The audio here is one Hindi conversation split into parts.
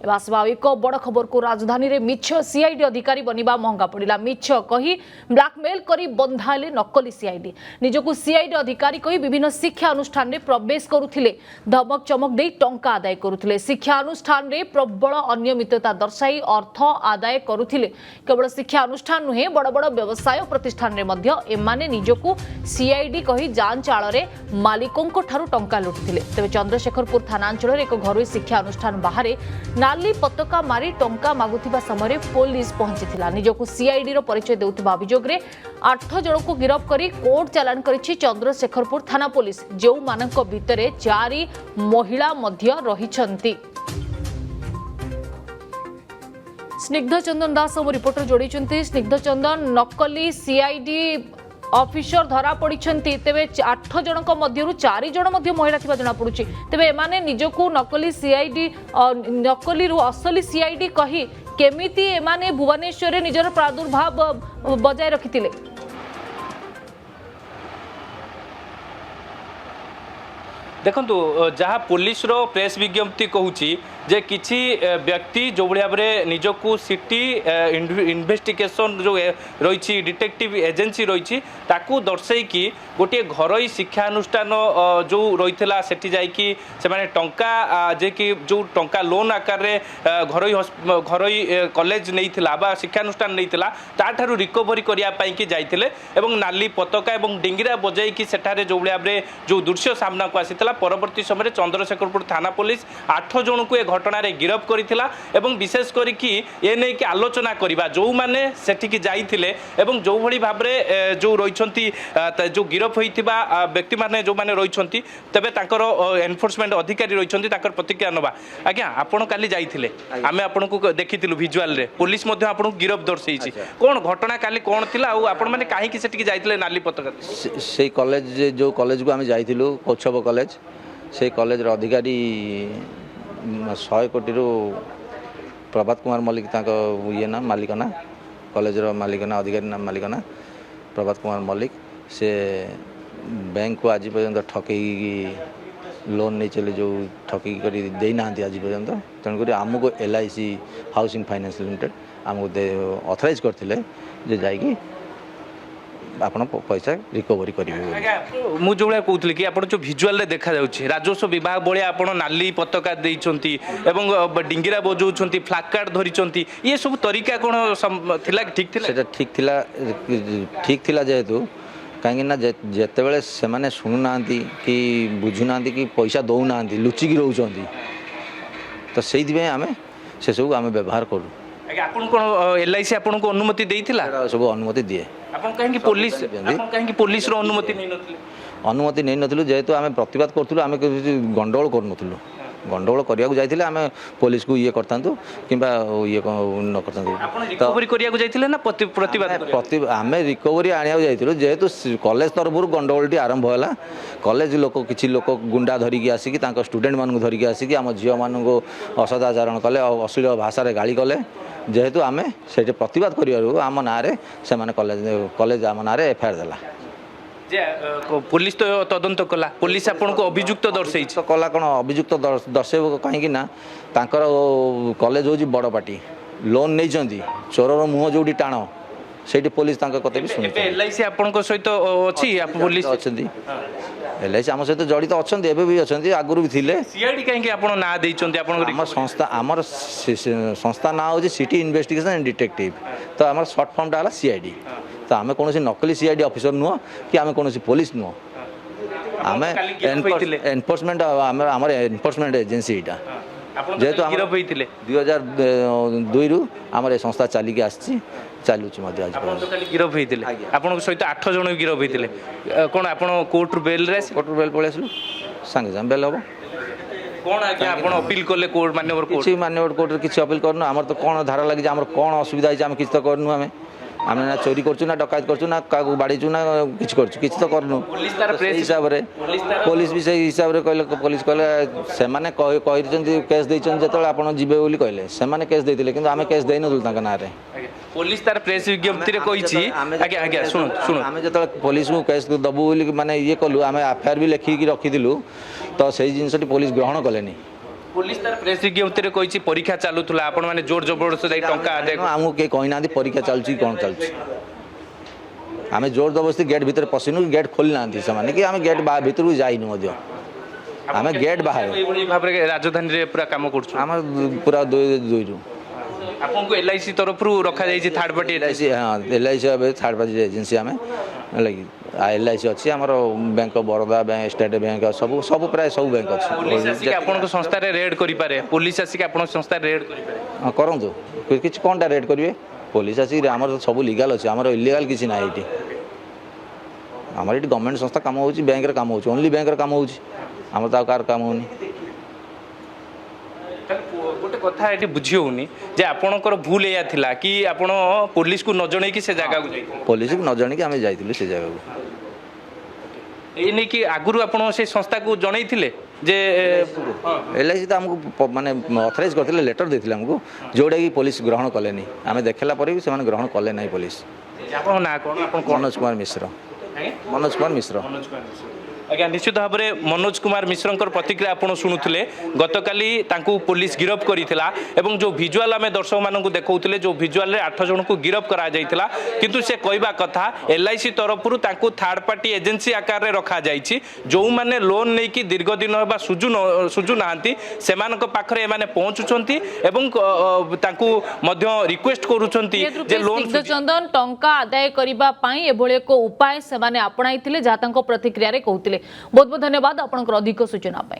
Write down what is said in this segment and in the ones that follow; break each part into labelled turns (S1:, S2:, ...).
S1: आसवा एक बड़ खबर को राजधानी रे मिछ सीआईडी अधिकारी बनवा महंगा पड़ा मिछ कही ब्लैकमेल करी बंधाले नकली सीआईडी निजकू सीआईडी अधिकारी कही विभिन्न शिक्षा अनुष्ठान में प्रवेश करुथिले धमक चमक दे टंका आदाय करुथिले शिक्षा अनुष्ठान में प्रबल अनियमितता दर्शाई अर्थ आदाय करुथिले केवल शिक्षा अनुष्ठान नुहे बड़ बड़ व्यवसाय प्रतिष्ठान में मध्य एमाने निजकू सीआईडी कही जांच आଳରେ मालिकों ठारू टंका लुटिथिले तेज चंद्रशेखरपुर थानांचल एक घरोई शिक्षा अनुष्ठान बाहर नाली पताका मारी टंका मागुथिबा समय पुलिस पहुंची निजकू सीआईडी परिचय देउथिबा अभियोग रे 8 जन को गिरफ्त करी कोर्ट चालान करिछि चंद्रशेखरपुर थाना पुलिस जो मानक भितरे 4 महिला मध्य रहिछंती। स्निग्ध चंदन दास हम रिपोर्टर जोड़ी स्निग्ध चंदन नकली सीआईडी ऑफिसर धरा पड़ी तेरे 8 जन मध्य 4 जन महिला थी जना पड़ी तेरे एमाने निजकू नकली सीआईडी नकली असली सीआईडी कही केमिति एमाने भुवनेश्वर निजर प्रादुर्भाव बजाय रखिथिले।
S2: देखंतु जहाँ पुलिस रो प्रेस विज्ञप्ति कहूची जे किसी व्यक्ति जो भाव में निजकू सिटी इन्वेस्टिगेशन जो रही डिटेक्टिव एजेंसी रही ताकू दर्शेकी गोटे घरोई शिक्षानुष्ठान जो रही सेठी जाइकी से टंका जे कि जो टंका लोन आकार रे घरोई कॉलेज नहीं बा शिक्षानुष्ठान नहीं ताठारू रिकवरी करने की जाइथिले एवं नाली पताका एवं डिंगिरा बजाई सेठारे जो भाव में जो दृश्य सामना को आसीथिला परवर्ती समय चंद्रशेखरपुर थाना पुलिस 8 जन को घटना गिरफ्त करथिला एवं विशेष करिकी ए नै कि आलोचना करिबा जो माने सेठिकी जाइथिले एवं जो भली भाबरे जो रहिछंती जो गिरफ्त होइथिबा व्यक्ति माने जो माने रहिछंती तबे ताकर एनफोर्समेंट अधिकारी रहिछंती ताकर प्रतिक्रिया नबा। आज्ञा आपण काली जाइथिले आमे आपण को देखिथिलु विजुअल रे पुलिस मध्ये आपण को गिरफ्त दर्शैछि कोन घटना काली कोन थिला आ आपण माने काहे कि सेठिकी जाइथिले नाली पताका
S3: से कॉलेज जो कॉलेज को आमे जाइथिलु कोछब कॉलेज से कॉलेज रो अधिकारी 100 कोटी रो प्रभात कुमार मल्लिक ये ना मालिकना कॉलेज रो मालिकना अधिकारी नाम मालिकना प्रभात कुमार मल्लिक से बैंक को आज पर्यंत ठकई लोन नहीं चले जो ठकई कर देना आज पर्यंत तेणुक आमको LIC हाउसिंग फाइनेंस लिमिटेड आमको ऑथराइज करते जाकि आपण पैसा रिकवरी करेंगे।
S2: मु जो कहूली कि जो भिजुआल रे देखा जाउछि राजस्व विभाग भाया आपण नाली पताका देइछंती एवं डिंगिरा बजाउछंती फ्लैग कार्ड धरिछंती ये सब तरीका कोन थिला ठीक थिला
S3: सेटा ठीक थिला जेहेतु कहीं ना जेते बेले से माने सुनु नांती कि बुझु नांती कि पैसा दउ नांती लुचिकी रहउछंती तो सेहि दिबे आमे से सब आमे व्यवहार करू।
S2: आपण कोन LIC आपण को अनुमति देइथिला
S3: सब अनुमति दिए
S2: आपण कहीं पुलिस रो अनुमति नहीं नथिले
S3: अनुमति नहीं नथिलु जेहेतु आमे प्रतिवाद करथुलु आमे गंडगोल करनथुलु गंडगोल करिया को जाइथिले आमे पुलिस को ये करतांतु किबा ये न करतांतु
S2: आपण रिकवरी करिया को जाइथिले ना प्रतिवाद
S3: आमे रिकवरी आनिया जाइथिलु जेहेतु कॉलेज तरफरु गंडगोलटी आरंभ होला कॉलेज लोक किछि लोक गुंडा धरिकी आसिकी तांको स्टूडेंट मानकु धरिकी आसिकी आम झियो मानकु असदाचरण कले अश्लील भाषा रे गाली कले जेहेतु आमे सेठी प्रतिवाद करियारु आम नारे से माने कॉलेज आम नारे FIR देला
S2: पुलिस तो तदंत कला पुलिस आपन को अभियुक्त दर्शै
S3: कला कोन अभियुक्त दर्शेबो कहीं ना तांकर कॉलेज होजी बड़ पार्टी लोन नहीं चंदी चोरर मुह जोडी टाण सेठी पुलिस तांका कते भी सुनि
S2: LIC आपन को सहित अछि पुलिस
S3: अछंदी LIC आम सहित जड़ित अछंदी एबे भी अछंदी आगुरु भी थिले
S2: सीआईडी कहीं आपन ना देइ चंदी आपन
S3: हमर संस्था हमर संस्था ना होजी सिटी इन्वेस्टिगेशन एंड डिटेक्टिव तो हमर शॉर्ट फॉर्म टा हला CID तो आमे कोनोसी नकली CID ऑफिसर नुह कि आमे कोनोसी पुलिस नुह आमे एनफोर्समेंट हमर एनफोर्समेंट एजेंसी इटा जेहेतु
S2: गिरफ होइतिले
S3: 2002 रु हमर संस्था चली के आछि चालुछि मध्ये आज
S2: आपण तो खाली गिरफ होइतिले आपण सहित 8 जन गिरफ होइतिले कोन आपण कोर्ट बेल पळे आसलु संगे संगे बेल हो कोन आके आपण अपील करले कोर्ट मान्यवर कोर्ट
S3: किछि मान्यवर कोर्ट किछि अपील करनु हमर तो कोन धारा लागि हमर कोन असुविधा है हम किछि तो करनु हमें ना चोरी करछु ना डकायत करछु ना कागु बाड़ीछु ना किछि करछु किछि तो करनु
S2: पुलिस तार प्रेस
S3: हिसाब रे पुलिस भी सही हिसाब रे कहले पुलिस कहले से माने कहिरचंती केस दैचन जतले आपण जिबे बोली कहले से माने केस दैतिले किंतु आमे केस दैनथुल ताका ना रे
S2: पुलिस तार प्रेस विज्ञप्ति रे कहिछि आगे आगे सुनो
S3: आमे जतले पुलिस को केस दबु बोली माने ये कलु आमे FIR भी लिखि कि रखि दिलु तो सही जिंसटी पुलिस ग्रहण कलेनी
S2: पुलिस तार प्रेस विज्ञप्ति रे कहिछि परीक्षा चालुथला आपण माने जोर जबरदस्त जाई टंका आदे
S3: आमको किए कहीना परीक्षा चलुची कौन चलुची आम जोर जबरदस्ती गेट भितर पशिनु गेट खोली ना कि आम गेट भितर को जाइनु आम गेट बाहर
S2: भाव राजधानी रे पूरा काम करछु
S3: आम पूरा दुई रु
S2: आपन को एलआईसी तरफ रु रखा जाई थर्ड पार्टी
S3: एलआईसी हाँ एलआईसी थर्ड पार्टी एजेंसी आम लगी एलआईसी अच्छी आम bank of Baroda bank state bank सब सब प्राय सब बैंक अच्छी
S2: पुलिस आसी के आपन को संस्था रे रेड करि पारे पुलिस आसी के आपन संस्था रेड करि पारे
S3: हाँ करंतु किछ कोनटा रेड करिवे पुलिस आसी आमर सब लीगल अच्छे आमर इलीगल किसी ना ये आमर ये गवर्नमेंट संस्था काम हो बैंक रे काम हो ओनली बैंक रे काम हो आमर तो कार काम होनी
S2: गोटे कथा ये बुझी होनी जे आपणकर भूल या थिला कि आपण पुलिस को न जणे कि से जगह को जाई
S3: पुलिस को न जणे कि आम जाइथिलु से जगह को
S2: ए नै कि आगुरु आपण से संस्था को जणै थिले जे
S3: एलआईसी तो आमको माने अथराइज करथिले लेटर देथिले हमको जोडा कि पुलिस ग्रहण कलेनी आम देखला पर भी से ग्रहण कले नहीं पुलिस
S2: आपण ना कोन आपण
S3: मनोज कुमार मिश्र मनोज कुमार मिश्र
S2: आज्ञा निश्चित भाव में मनोज कुमार मिश्र प्रतिक्रिया आपड़ शुणुले गतकाली पुलिस गिरफ करिथिला एवं जो भिजुआल आम दर्शक मानक देखौथिले जो भिजुआल 8 जन को गिरफ करा जायतिला किंतु से कहबा कथा एलआईसी तरफ थर्ड पार्टी एजेंसी आकार रे रखा जायछि जो माने लोन नै कि दीर्घ दिन होबा सुजु नांती सेमानक पाखरे माने पहुंचुचंती एवं तांकु मध्य रिक्वेस्ट करूचंती जे लोन
S1: चंदन टंका आदाय करिबा पई एभळे को उपाय से माने अपनाइथिले जा तांको प्रतिक्रिया रे कहउथिले बहुत बहुत धन्यवाद आपनकर अधिक सूचना पाई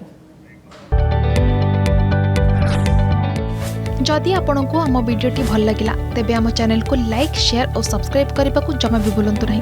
S4: जदि आपंक आम भिडी भल लगा तेब आम चैनल को लाइक शेयर और सब्सक्राइब करने को जमा भी भूलु नहीं।